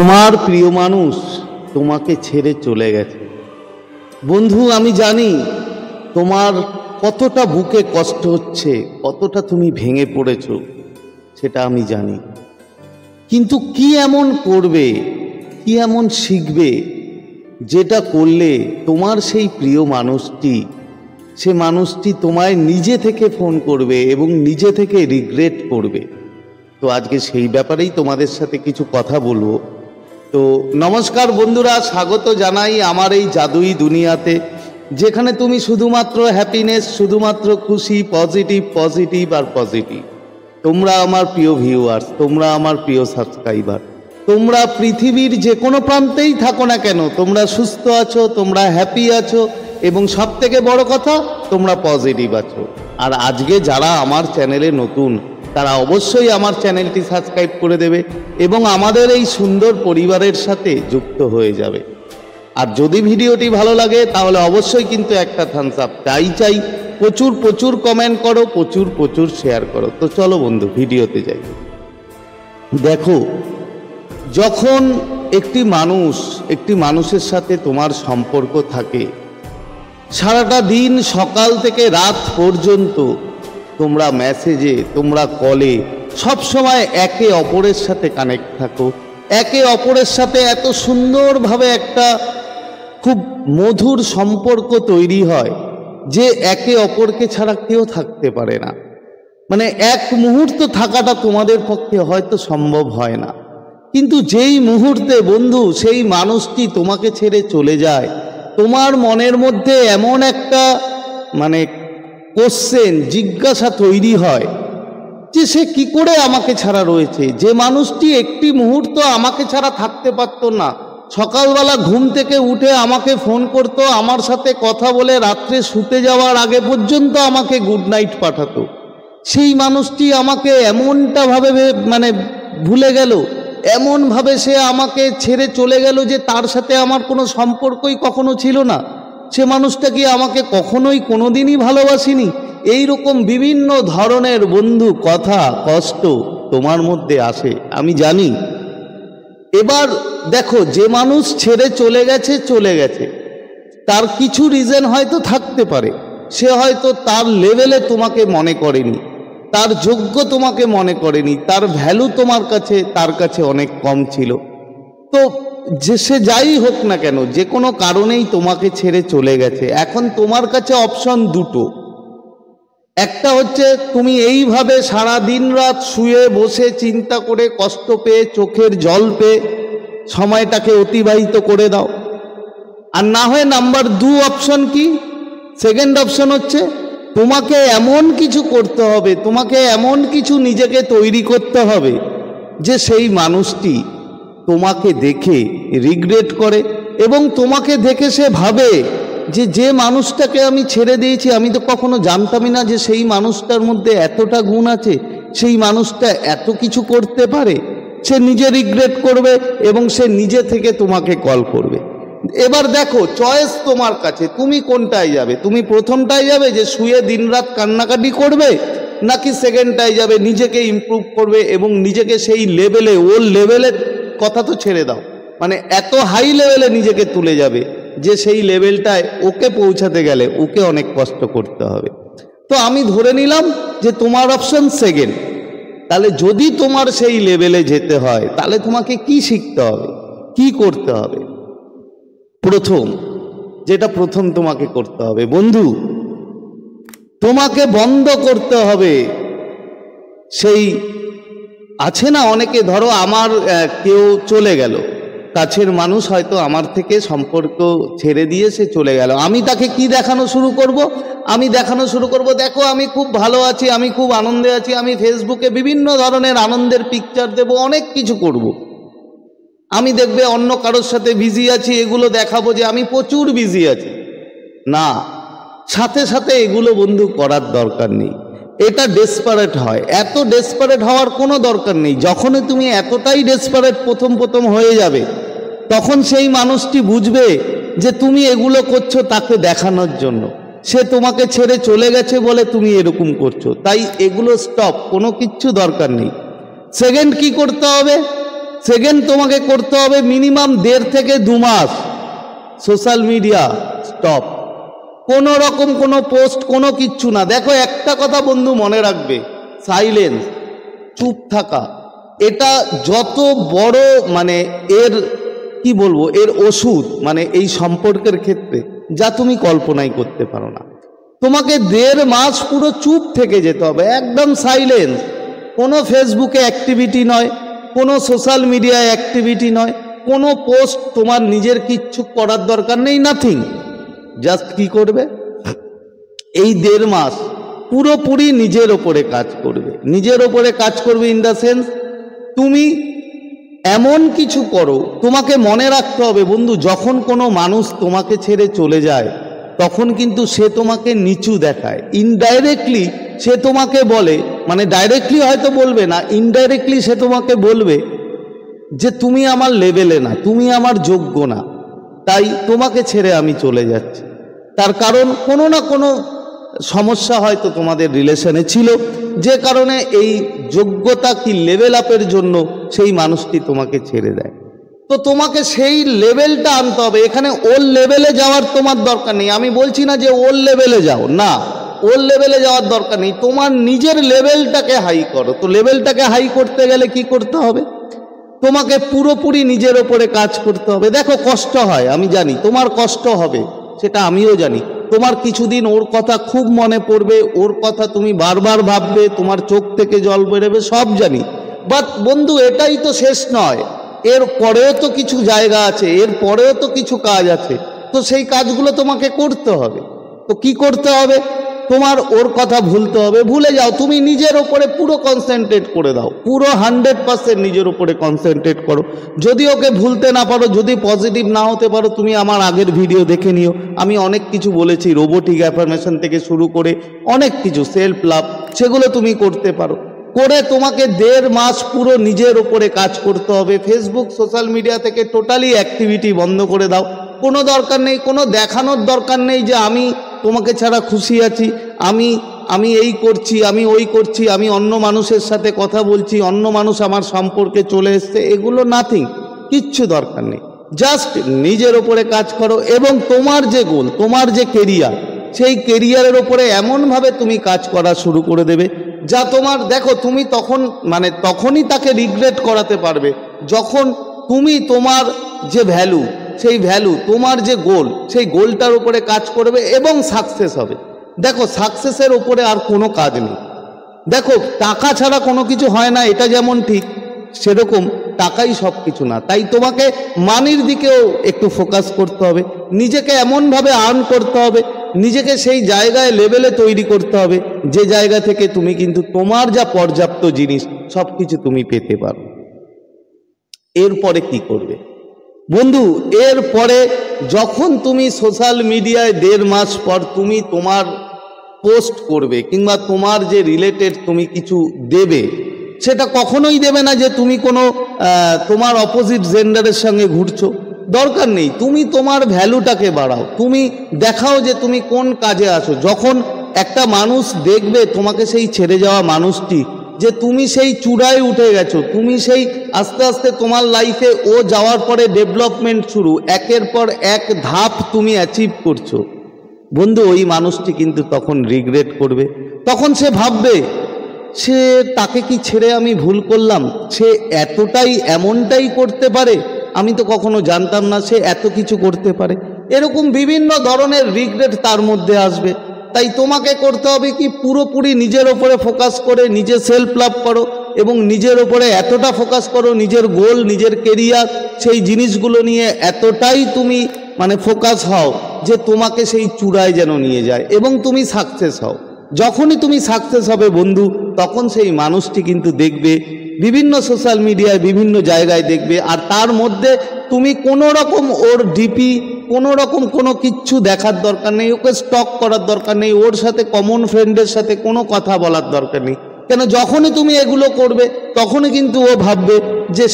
তোমার প্রিয় মানুষ তোমাকে ছেড়ে চলে গেছে। বন্ধু, আমি জানি তোমার কতটা বুকে কষ্ট হচ্ছে, কতটা তুমি ভেঙে পড়েছ, সেটা আমি জানি। কিন্তু কি এমন করবে, কি এমন শিখবে যেটা করলে তোমার সেই প্রিয় মানুষটি, সে মানুষটি তোমায় নিজে থেকে ফোন করবে এবং নিজে থেকে রিগ্রেট করবে? তো আজকে সেই ব্যাপারেই তোমাদের সাথে কিছু কথা বলবো। তো নমস্কার বন্ধুরা, স্বাগত জানাই আমার এই জাদুই দুনিয়াতে, যেখানে তুমি শুধুমাত্র হ্যাপিনেস, শুধুমাত্র খুশি, পজিটিভ পজিটিভ আর পজিটিভ। তোমরা আমার প্রিয় ভিউয়ার্স, তোমরা আমার প্রিয় সাবস্ক্রাইবার, তোমরা পৃথিবীর যে কোনো প্রান্তেই থাকো না কেন, তোমরা সুস্থ আছো, তোমরা হ্যাপি আছো এবং সব থেকে বড় কথা তোমরা পজিটিভ আছো। আর আজকে যারা আমার চ্যানেলে নতুন, তারা অবশ্যই আমার চ্যানেলটি সাবস্ক্রাইব করে দেবে এবং আমাদের এই সুন্দর পরিবারের সাথে যুক্ত হয়ে যাবে। আর যদি ভিডিওটি ভালো লাগে তাহলে অবশ্যই কিন্তু একটা থামস আপ চাই। প্রচুর প্রচুর কমেন্ট করো, প্রচুর প্রচুর শেয়ার করো। তো চলো বন্ধু, ভিডিওতে যাই। দেখো, যখন একটি মানুষের সাথে তোমার সম্পর্ক থাকে, সারাটা দিন সকাল থেকে রাত পর্যন্ত তোমরা মেসেজে, তোমরা কলে সব সময় একে অপরের সাথে কানেক্ট থাকো, একে অপরের সাথে এত সুন্দরভাবে একটা খুব মধুর সম্পর্ক তৈরি হয় যে একে অপরকে ছাড়া কেউ থাকতে পারে না। মানে এক মুহূর্ত থাকাটা তোমাদের পক্ষে হয়তো সম্ভব হয় না, কিন্তু যেই মুহূর্তে বন্ধু সেই মানুষটি তোমাকে ছেড়ে চলে যায়, তোমার মনের মধ্যে এমন একটা কোশ্চেন, জিজ্ঞাসা তৈরি হয় যে সে কি করে আমাকে ছাড়া রয়েছে। যে মানুষটি একটি মুহূর্ত আমাকে ছাড়া থাকতে পারত না, সকালবেলা ঘুম থেকে উঠে আমাকে ফোন করতো, আমার সাথে কথা বলে রাত্রে শুতে যাওয়ার আগে পর্যন্ত আমাকে গুড নাইট পাঠাতো, সেই মানুষটি আমাকে এমনটা ভাবে ভুলে গেল, এমনভাবে সে আমাকে ছেড়ে চলে গেল যে তার সাথে আমার কোনো সম্পর্কই কখনো ছিল না। সে মানুষটা কি আমাকে কখনোই কোনোদিনই ভালোবাসিনি? এই রকম বিভিন্ন ধরনের বন্ধু কথা, কষ্ট তোমার মধ্যে আসে, আমি জানি। এবার দেখো, যে মানুষ ছেড়ে চলে গেছে, তার কিছু রিজন হয়তো থাকতে পারে। সে হয়তো তার লেভেলে তোমাকে মনে করেনি, তার যোগ্য তোমাকে মনে করেনি, তার ভ্যালু তার কাছে অনেক কম ছিল। তো যে সে যাই হোক না কেন, যে কোনো কারণেই তোমাকে ছেড়ে চলে গেছে। এখন তোমার কাছে অপশন দুটো। একটা হচ্ছে তুমি এইভাবে সারা দিন রাত শুয়ে বসে চিন্তা করে, কষ্ট পেয়ে, চোখের জল পেয়ে সময়টাকে অতিবাহিত করে দাও। আর না হয় নাম্বার 2 অপশন কি, সেকেন্ড অপশন হচ্ছে তোমাকে এমন কিছু করতে হবে, তোমাকে এমন কিছু নিজেকে তৈরি করতে হবে যে সেই মানুষটি তোমাকে দেখে রিগ্রেট করে এবং তোমাকে দেখে সে ভাবে যে মানুষটাকে আমি ছেড়ে দিয়েছি, আমি তো কখনো জানতামই না যে সেই মানুষটার মধ্যে এতটা গুণ আছে, সেই মানুষটা এত কিছু করতে পারে। সে নিজে রিগ্রেট করবে এবং সে নিজে থেকে তোমাকে কল করবে। এবার দেখো, চয়েস তোমার কাছে, তুমি কোনটায় যাবে? তুমি প্রথমটায় যাবে যে শুয়ে দিনরাত কান্নাকাটি করবে, নাকি সেকেন্ডটায় যাবে নিজেকে ইমপ্রুভ করবে এবং নিজেকে সেই লেভেলে, ওর লেভেলের কথা তো ছেড়ে দাও, এত হাই লেভেলে নিজেকে তুলে যাবে যে সেই লেভেলটায় ওকে পৌঁছাতে গেলে ওকে অনেক কষ্ট করতে হবে। তো আমি ধরে নিলাম যে তোমার অপশন সেকেন্ড। তাহলে যদি তোমার সেই লেভেলে যেতে হয়, তাহলে তোমাকে কি শিখতে হবে, কি করতে হবে? প্রথম তোমাকে করতে হবে বন্ধু, তোমাকে বন্ধ করতে হবে সেই আছে না অনেকে, ধরো আমার কেউ চলে গেল, কাছের মানুষ হয়তো আমার থেকে সম্পর্ক ছেড়ে দিয়ে সে চলে গেল, আমি তাকে কি দেখানো শুরু করব? আমি দেখানো শুরু করব, দেখো আমি খুব ভালো আছি, আমি খুব আনন্দে আছি, আমি ফেসবুকে বিভিন্ন ধরনের আনন্দের পিকচার দেব, অনেক কিছু করব। আমি দেখবে অন্য কারোর সাথে বিজি আছি, এগুলো দেখাবো যে আমি প্রচুর বিজি আছি। না, সাথে সাথে এগুলো বন্ধু করার দরকার নেই। এটা ডেসপারেট হয়, এত ডেসপারেট হওয়ার কোনো দরকার নেই। যখনই তুমি এতটাই ডেসপারেট প্রথম হয়ে যাবে, তখন সেই মানুষটি বুঝবে যে তুমি এগুলো করছো তাকে দেখানোর জন্য, সে তোমাকে ছেড়ে চলে গেছে বলে তুমি এরকম করছো। তাই এগুলো স্টপ, কোনো কিচ্ছু দরকার নেই। সেকেন্ড কি করতে হবে? সেকেন্ড তোমাকে করতে হবে মিনিমাম 1.5 থেকে 2 মাস সোশ্যাল মিডিয়া স্টপ, কোনো রকম কোনো পোস্ট কোনো কিচ্ছু না। দেখো একটা কথা বন্ধু মনে রাখবে, সাইলেন্স, চুপ থাকা, এটা যত বড় মানে এর কি বলবো এর ওষুধ মানে এই সম্পর্কের ক্ষেত্রে যা তুমি কল্পনাই করতে পারো না। তোমাকে 1.5 মাস পুরো চুপ থেকে যেতে হবে, একদম সাইলেন্স, কোনো ফেসবুকে অ্যাক্টিভিটি নয়, কোনো সোশ্যাল মিডিয়ায় অ্যাক্টিভিটি নয়, কোনো পোস্ট তোমার নিজের কিচ্ছু করার দরকার নেই, নাথিং। জাস্ট কি করবে, এই 1.5 মাস পুরোপুরি নিজের ওপরে কাজ করবে। নিজের ওপরে কাজ করবে ইন দ্য সেন্স তুমি এমন কিছু করো, তোমাকে মনে রাখতে হবে বন্ধু, যখন কোনো মানুষ তোমাকে ছেড়ে চলে যায় তখন কিন্তু সে তোমাকে নিচু দেখায়, ইনডাইরেক্টলি সে তোমাকে বলে, মানে ডাইরেক্টলি হয়তো বলবে না, ইনডাইরেক্টলি সে তোমাকে বলবে যে তুমি আমার লেভেলে না, তুমি আমার যোগ্য না, তাই তোমাকে ছেড়ে আমি চলে যাচ্ছি। তার কারণ কোনো না কোনো সমস্যা হয়তো তোমাদের রিলেশনে ছিল, যে কারণে এই যোগ্যতা কি লেভেল আপের জন্য সেই মানুষটি তোমাকে ছেড়ে দেয়। তো তোমাকে সেই লেভেলটা আনতে হবে। এখানে ওর লেভেলে যাওয়ার তোমার দরকার নেই, আমি বলছি না যে ওর লেভেলে যাও, না, ওর লেভেলে যাওয়ার দরকার নেই, তোমার নিজের লেভেলটাকে হাই করো। তো লেভেলটাকে হাই করতে গেলে কি করতে হবে, তোমাকে পুরোপুরি নিজের ওপরে কাজ করতে হবে। দেখো কষ্ট হয়, আমি জানি তোমার কষ্ট হবে, সেটা আমিও জানি। তোমার কিছুদিন ওর কথা খুব মনে পড়বে, ওর কথা তুমি বারবার ভাববে, তোমার চোখ থেকে জল বেরোবে, সব জানি। বাট বন্ধু এটাই তো শেষ নয়, এর পরেও তো কিছু জায়গা আছে, এর পরেও তো কিছু কাজ আছে, তো সেই কাজগুলো তোমাকে করতে হবে। তো কি করতে হবে, তোমার ওর কথা ভুলতে হবে, ভুলে যাও, তুমি নিজের ওপরে পুরো কনসেন্ট্রেট করে দাও, পুরো 100% নিজের ওপরে কনসেন্ট্রেট করো। যদি ওকে ভুলতে না পারো, যদি পজিটিভ না হতে পারো, তুমি আমার আগের ভিডিও দেখে নিও, আমি অনেক কিছু বলেছি, রোবোটিক অ্যাফার্মেশন থেকে শুরু করে অনেক কিছু, সেলফ লাভ, সেগুলো তুমি করতে পারো। করে তোমাকে 1.5 মাস পুরো নিজের ওপরে কাজ করতে হবে। ফেসবুক সোশ্যাল মিডিয়া থেকে টোটালি অ্যাক্টিভিটি বন্ধ করে দাও, কোনো দরকার নেই, কোনো দেখানোর দরকার নেই যে আমি তোমাকে ছাড়া খুশি আছি, আমি এই করছি, আমি ওই করছি, আমি অন্য মানুষের সাথে কথা বলছি, অন্য মানুষ আমার সম্পর্কে চলে এসছে, এগুলো নাথিং, কিচ্ছু দরকার নেই। জাস্ট নিজের ওপরে কাজ করো এবং তোমার যে গোল, তোমার যে কেরিয়ার, সেই কেরিয়ারের ওপরে এমনভাবে তুমি কাজ করা শুরু করে দেবে যা তোমার, দেখো তুমি তখন মানে তখনই তাকে রিগ্রেট করাতে পারবে যখন তুমি তোমার যে ভ্যালু, সেই ভ্যালু, তোমার যে গোল, সেই গোলটার উপরে কাজ করবে এবং সাকসেস হবে। দেখো সাকসেসের উপরে আর কোনো কাজ নেই। দেখো টাকা ছাড়া কোনো কিছু হয় না, এটা যেমন ঠিক, সেরকম টাকাই সব কিছু না। তাই তোমাকে মানির দিকেও একটু ফোকাস করতে হবে, নিজেকে এমনভাবে আর্ন করতে হবে, নিজেকে সেই জায়গায় লেভেলে তৈরি করতে হবে যে জায়গা থেকে তুমি কিন্তু তোমার যা পর্যাপ্ত জিনিস সব কিছু তুমি পেতে পারো। এরপরে কি করবে বন্ধু, এরপরে যখন তুমি সোশ্যাল মিডিয়ায় 1.5 মাস পর তুমি তোমার পোস্ট করবে কিংবা তোমার যে রিলেটেড তুমি কিছু দেবে, সেটা কখনোই দেবে না যে তুমি কোনো তোমার অপোজিট জেন্ডারের সঙ্গে ঘুরছো, দরকার নেই। তুমি তোমার ভ্যালুটাকে বাড়াও, তুমি দেখাও যে তুমি কোন কাজে আছো। যখন একটা মানুষ দেখবে তোমাকে, সেই ছেড়ে যাওয়া মানুষটি, যে তুমি সেই চূড়ায় উঠে গেছো, তুমি সেই আস্তে আস্তে তোমার লাইফে ও যাওয়ার পরে ডেভেলপমেন্ট শুরু, একের পর এক ধাপ তুমি অ্যাচিভ করছো, বন্ধু ওই মানুষটি কিন্তু তখন রিগ্রেট করবে। তখন সে ভাববে, সে তাকে কি ছেড়ে আমি ভুল করলাম, সে এতটাই এমনটাই করতে পারে, আমি তো কখনো জানতাম না সে এত কিছু করতে পারে। এরকম বিভিন্ন ধরনের রিগ্রেট তার মধ্যে আসবে। তাই তোমাকে করতে হবে কি, পুরোপুরি নিজের ওপরে ফোকাস করে নিজে সেলফ লাভ করো এবং নিজের ওপরে এতটা ফোকাস করো, নিজের গোল, নিজের কেরিয়ার, সেই জিনিসগুলো নিয়ে এতটাই তুমি মানে ফোকাস হও যে তোমাকে সেই চূড়ায় যেন নিয়ে যায় এবং তুমি সাকসেস হও। যখনই তুমি সাকসেস হবে বন্ধু, তখন সেই মানুষটি কিন্তু দেখবে বিভিন্ন সোশ্যাল মিডিয়ায়, বিভিন্ন জায়গায় দেখবে, আর তার মধ্যে তুমি কোনো রকম ওর ডিপি, কোনো রকম কোনো কিচ্ছু দেখার দরকার নেই, ওকে স্টক করার দরকার নেই, ওর সাথে কমন ফ্রেন্ডের সাথে কোনো কথা বলার দরকার নেই। কেন, যখনই তুমি এগুলো করবে তখনই কিন্তু ও ভাববে যে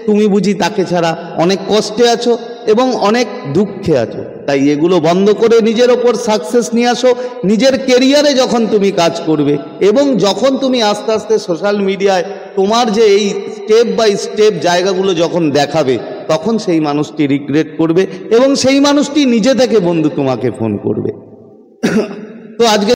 তুমি বুঝি তাকে ছাড়া অনেক কষ্টে আছো এবং অনেক দুঃখে আছো। তাই এগুলো বন্ধ করে নিজের ওপর সাকসেস নিয়ে আসো। নিজের কেরিয়ারে যখন তুমি কাজ করবে এবং যখন তুমি আস্তে আস্তে সোশ্যাল মিডিয়ায় তোমার যে এই স্টেপ বাই স্টেপ জায়গাগুলো যখন দেখাবে তখন সেই মানুষটি রিগ্রেট করবে এবং সেই মানুষটি নিজে থেকে বন্ধু তোমাকে ফোন করবে। তো আজকে